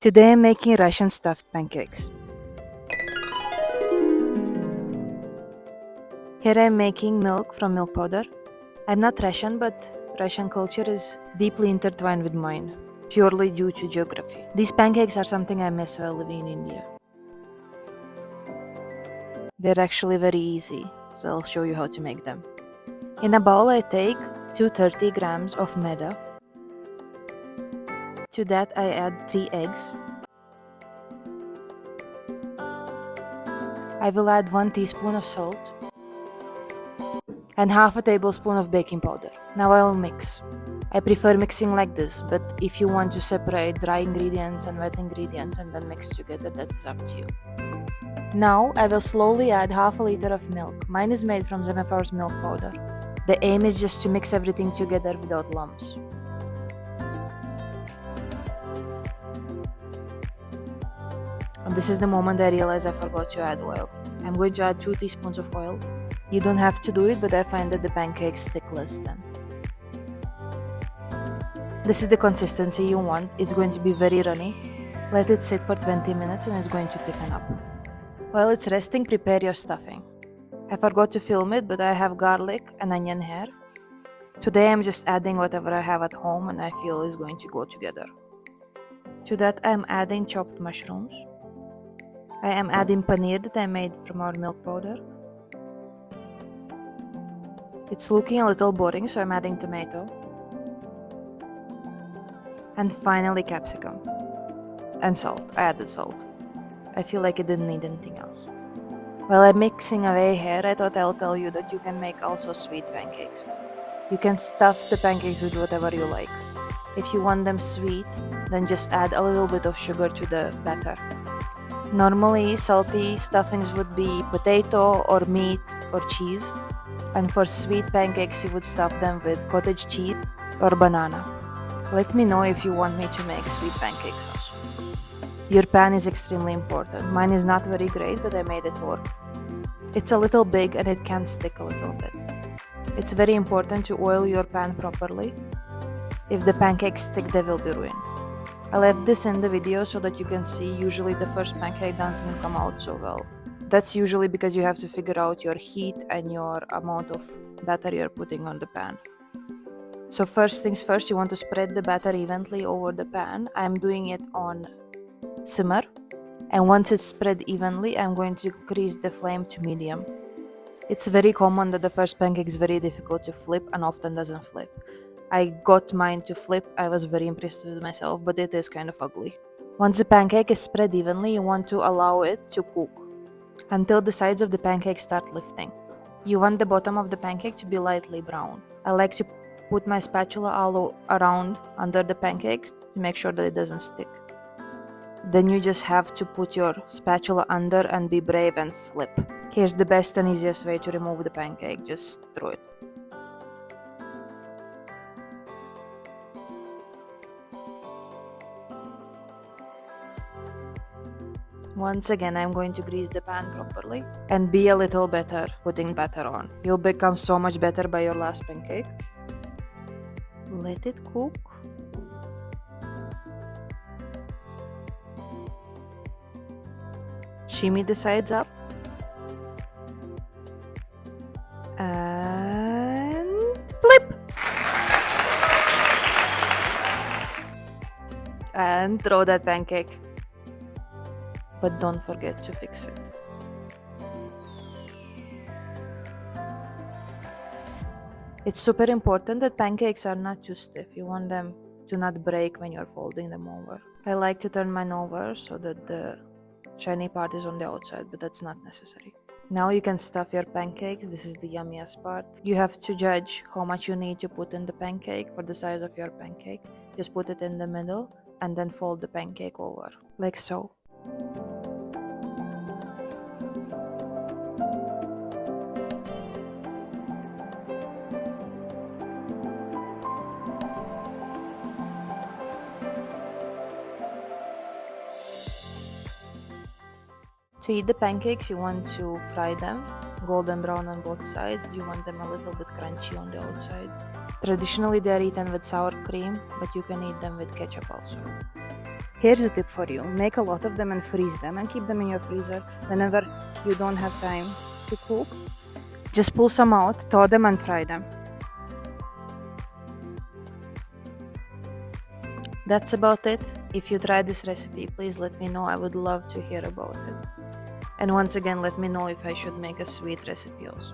Today I'm making Russian stuffed pancakes. Here I'm making milk from milk powder. I'm not Russian, but Russian culture is deeply intertwined with mine, purely due to geography. These pancakes are something I miss while living in India. They're actually very easy, so I'll show you how to make them. In a bowl I take 230 grams of maida. To that I add 3 eggs. I will add 1 teaspoon of salt and half a tablespoon of baking powder. Now I will mix. I prefer mixing like this, but if you want to separate dry ingredients and wet ingredients and then mix together, that is up to you. Now I will slowly add half a liter of milk. Mine is made from Zemefro's milk powder. The aim is just to mix everything together without lumps. And this is the moment I realize I forgot to add oil. I'm going to add 2 teaspoons of oil. You don't have to do it, but I find that the pancakes stick less then. This is the consistency you want. It's going to be very runny. Let it sit for 20 minutes and it's going to thicken up. While it's resting, prepare your stuffing. I forgot to film it, but I have garlic and onion here. Today I'm just adding whatever I have at home and I feel is going to go together. To that I'm adding chopped mushrooms. I am adding paneer that I made from our milk powder. It's looking a little boring, so I'm adding tomato. And finally capsicum. And salt. I added salt. I feel like it didn't need anything else. While I'm mixing away here, I thought I'll tell you that you can make also sweet pancakes. You can stuff the pancakes with whatever you like. If you want them sweet, then just add a little bit of sugar to the batter. Normally, salty stuffings would be potato or meat or cheese. And for sweet pancakes, you would stuff them with cottage cheese or banana. Let me know if you want me to make sweet pancakes also. Your pan is extremely important. Mine is not very great, but I made it work. It's a little big and it can stick a little bit. It's very important to oil your pan properly. If the pancakes stick, they will be ruined. I left this in the video so that you can see usually the first pancake doesn't come out so well. That's usually because you have to figure out your heat and your amount of batter you're putting on the pan. So first things first, you want to spread the batter evenly over the pan. I'm doing it on simmer, and once it's spread evenly, I'm going to increase the flame to medium. It's very common that the first pancake is very difficult to flip and often doesn't flip. I got mine to flip. I was very impressed with myself, but it is kind of ugly. Once the pancake is spread evenly, you want to allow it to cook until the sides of the pancake start lifting. You want the bottom of the pancake to be lightly brown. I like to put my spatula all around under the pancake to make sure that it doesn't stick. Then you just have to put your spatula under and be brave and flip. Here's the best and easiest way to remove the pancake. Just throw it. Once again, I'm going to grease the pan properly and be a little better putting batter on. You'll become so much better by your last pancake. Let it cook. Shimmy the sides up. And flip. And throw that pancake. But don't forget to fix it. It's super important that pancakes are not too stiff. You want them to not break when you're folding them over. I like to turn mine over so that the shiny part is on the outside, but that's not necessary. Now you can stuff your pancakes. This is the yummiest part. You have to judge how much you need to put in the pancake for the size of your pancake. Just put it in the middle and then fold the pancake over, like so. To eat the pancakes, you want to fry them golden brown on both sides. You want them a little bit crunchy on the outside. Traditionally, they are eaten with sour cream, but you can eat them with ketchup also. Here's a tip for you. Make a lot of them and freeze them and keep them in your freezer. Whenever you don't have time to cook, just pull some out, thaw them and fry them. That's about it. If you tried this recipe, please let me know. I would love to hear about it. And once again, let me know if I should make a sweet recipe also.